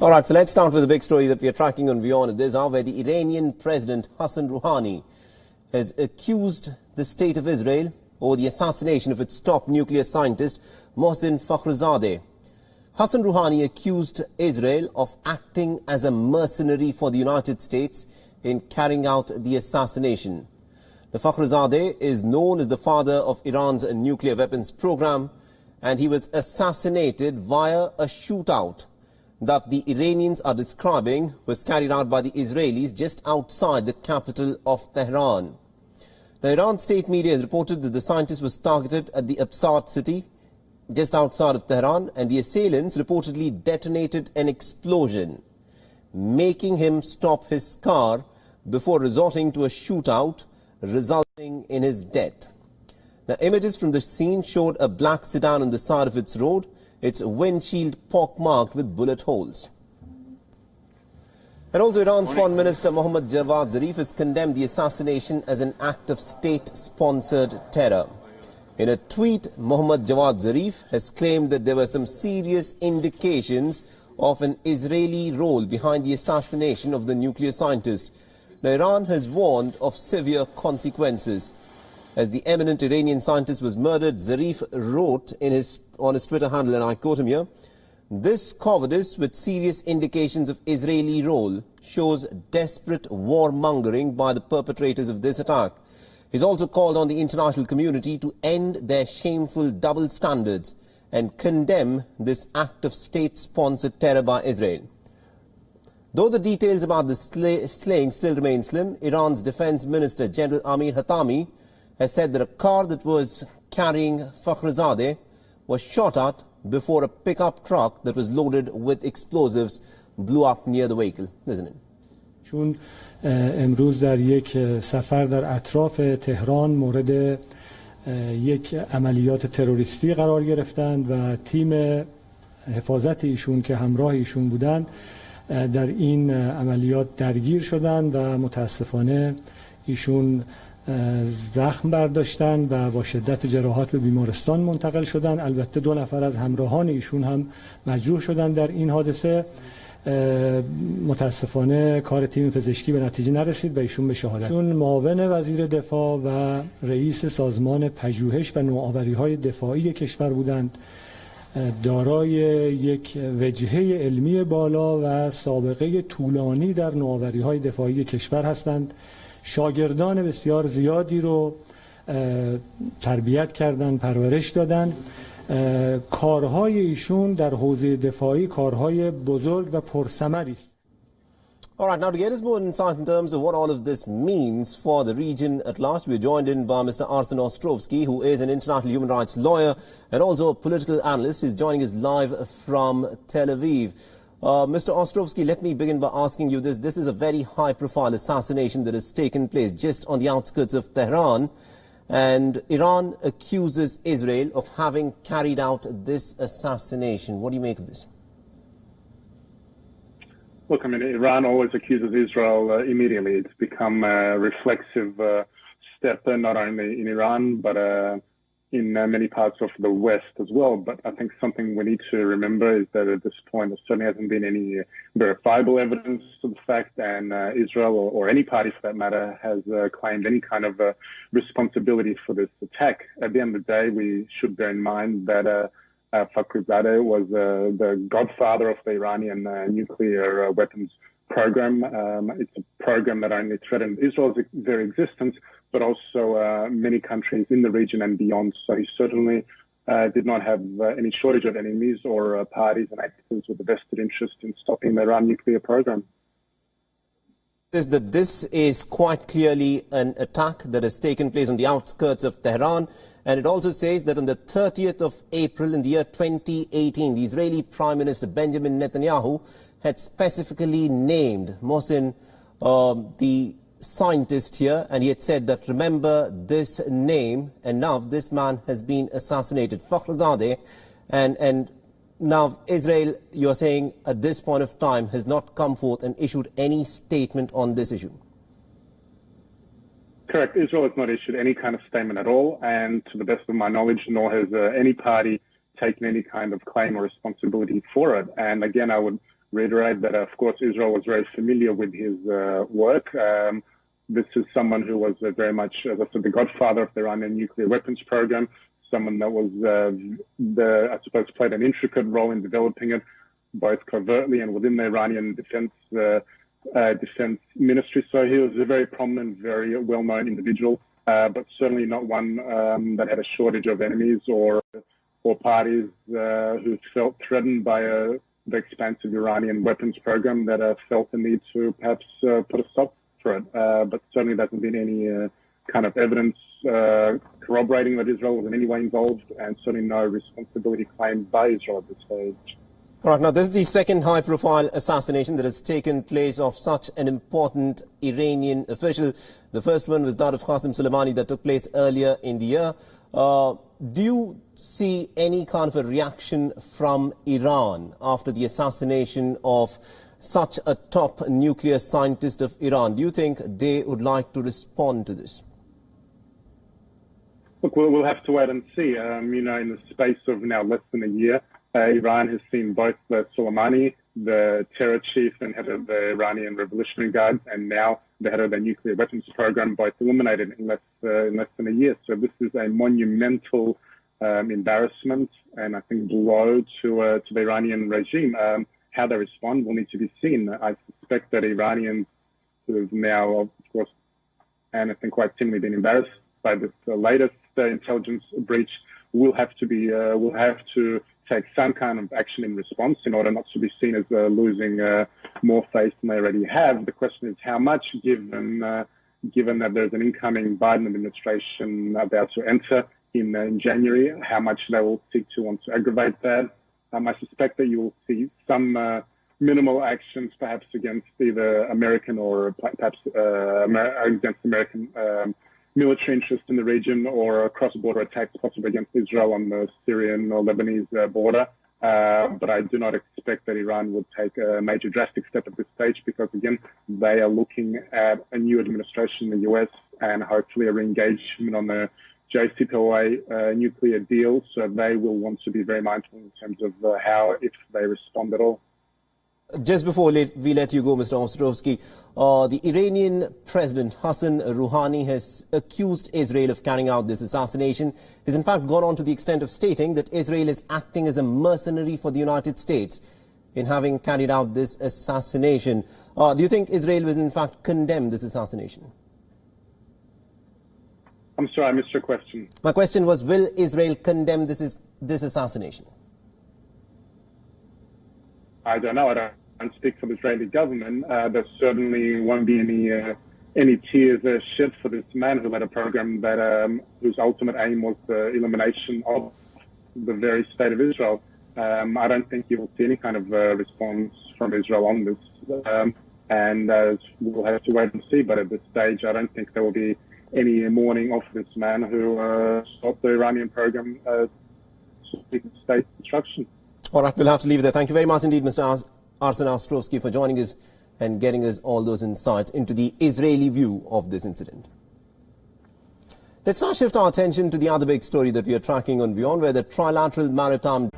All right, so let's start with the big story that we are tracking on WION this hour, where the Iranian President Hassan Rouhani has accused the State of Israel over the assassination of its top nuclear scientist, Mohsen Fakhrizadeh. Hassan Rouhani accused Israel of acting as a mercenary for the United States in carrying out the assassination. The Fakhrizadeh is known as the father of Iran's nuclear weapons program, and he was assassinated via a shootout that the Iranians are describing was carried out by the Israelis just outside the capital of Tehran. The Iran state media has reported that the scientist was targeted at the Absard city just outside of Tehran, and the assailants reportedly detonated an explosion, making him stop his car before resorting to a shootout, resulting in his death. The images from the scene showed a black sedan on the side of its road, its windshield pockmarked with bullet holes. And also Iran's Foreign Minister Mohammad Javad Zarif has condemned the assassination as an act of state-sponsored terror. In a tweet, Mohammad Javad Zarif has claimed that there were some serious indications of an Israeli role behind the assassination of the nuclear scientist. Now, Iran has warned of severe consequences. As the eminent Iranian scientist was murdered, Zarif wrote on his Twitter handle, and I quote him here, "This cowardice with serious indications of Israeli role shows desperate warmongering by the perpetrators of this attack." He's also called on the international community to end their shameful double standards and condemn this act of state-sponsored terror by Israel. Though the details about the slaying still remain slim, Iran's Defense Minister General Amir Hatami has said that a car that was carrying Fakhrizadeh was shot at before a pickup truck that was loaded with explosives blew up near the vehicle. Listen in. چون امروز در یک سفر در اطراف تهران مورد یک عملیات تروریستی قرار گرفتند و تیم حفاظت ایشون که همراه ایشون بودند در این عملیات درگیر شدند و متاسفانه ایشون زخم برداشتن و با شدت جراحات به بیمارستان منتقل شدن. البته 2 نفر از همراهان ایشون هم مجروح شدن در این حادثه. متاسفانه کار تیم پزشکی به نتیجه نرسید و ایشون به شهادت. ایشون معاون وزیر دفاع و رئیس سازمان پژوهش و نوآوری‌های دفاعی کشور بودند. دارای یک وجهه علمی بالا و سابقه طولانی در نوآوری‌های دفاعی کشور هستند. شاگردان بسیار زیادی رو تربیت کردن، پرورش دادن. کارهای ایشون در حوزه دفاعی کارهای بزرگ و پرثمری است. All right, now to get us more insight in terms of what all of this means for the region at large, we're joined in by Mr. Arsen Ostrovsky, who is an international human rights lawyer and also a political analyst. He's joining us live from Tel Aviv. Mr. Ostrovsky, let me begin by asking you this. This is a very high-profile assassination that has taken place just on the outskirts of Tehran, and Iran accuses Israel of having carried out this assassination. What do you make of this? Look, I mean, Iran always accuses Israel immediately. It's become a reflexive step, not only in Iran, but in many parts of the West as well. But I think something we need to remember is that at this point, there certainly hasn't been any verifiable evidence of the fact, and Israel, or any party for that matter, has claimed any kind of responsibility for this attack. At the end of the day, we should bear in mind that Fakhrizadeh was the godfather of the Iranian nuclear weapons program. It's a program that only threatened Israel's very existence, but also many countries in the region and beyond. So he certainly did not have any shortage of enemies or parties and actors with a vested interest in stopping the Iran nuclear program. That this is quite clearly an attack that has taken place on the outskirts of Tehran, and it also says that on the 30th of April in the year 2018, the Israeli Prime Minister Benjamin Netanyahu had specifically named Mohsen the scientist here, and he had said that remember this name, and now this man has been assassinated, Fakhrizadeh, and now Israel, you're saying at this point of time, has not come forth and issued any statement on this issue. Correct. Israel has not issued any kind of statement at all, and to the best of my knowledge, nor has any party taken any kind of claim or responsibility for it. And again, I would reiterate that, of course, Israel was very familiar with his work. This is someone who was very much, as I said, the godfather of the Iranian nuclear weapons program, someone that was, I suppose, played an intricate role in developing it, both covertly and within the Iranian defense ministry. So he was a very prominent, very well-known individual, but certainly not one that had a shortage of enemies or parties who felt threatened by the expansive Iranian weapons program that felt the need to perhaps put a stop for it. But certainly there hasn't been any kind of evidence corroborating that Israel was in any way involved, and certainly no responsibility claimed by Israel at this stage. All right, now this is the second high-profile assassination that has taken place of such an important Iranian official. The first one was that of Qasem Soleimani that took place earlier in the year. Do you see any kind of a reaction from Iran after the assassination of such a top nuclear scientist of Iran? Do you think they would like to respond to this? Look, we'll have to wait and see. In the space of now less than a year, Iran has seen both Soleimani, the terror chief and head of the Iranian Revolutionary Guard, and now the head of the nuclear weapons program, both eliminated in less than a year. So this is a monumental embarrassment and I think blow to the Iranian regime. How they respond will need to be seen. I suspect that Iranians who have now, of course, and I think quite simply been embarrassed by this latest intelligence breach, will have to take some kind of action in response in order not to be seen as losing more faith than they already have. The question is how much, given that there's an incoming Biden administration about to enter in January, how much they will seek to want to aggravate that. I suspect that you will see some minimal actions, perhaps against either American or perhaps against American military interests in the region, or cross-border attacks possibly against Israel on the Syrian or Lebanese border. But I do not expect that Iran would take a major drastic step at this stage because, again, they are looking at a new administration in the US and hopefully a re-engagement on the JCPOA nuclear deal. So they will want to be very mindful in terms of how, if they respond at all. Just before we let you go, Mr. Ostrovsky, the Iranian President Hassan Rouhani has accused Israel of carrying out this assassination. He's in fact gone on to the extent of stating that Israel is acting as a mercenary for the United States in having carried out this assassination. Do you think Israel will in fact condemn this assassination? I'm sorry, I missed your question. My question was, will Israel condemn this assassination? I don't know. I don't speak for the Israeli government. There certainly won't be any tears shed for this man who led a program that whose ultimate aim was the elimination of the very state of Israel. I don't think you will see any kind of response from Israel on this, and we'll have to wait and see. But at this stage, I don't think there will be any mourning of this man who stopped the Iranian program state destruction. All right, we'll have to leave it there. Thank you very much indeed, Mr. Arsen Ostrovsky, for joining us and getting us all those insights into the Israeli view of this incident. Let's now shift our attention to the other big story that we are tracking on WION, where the trilateral maritime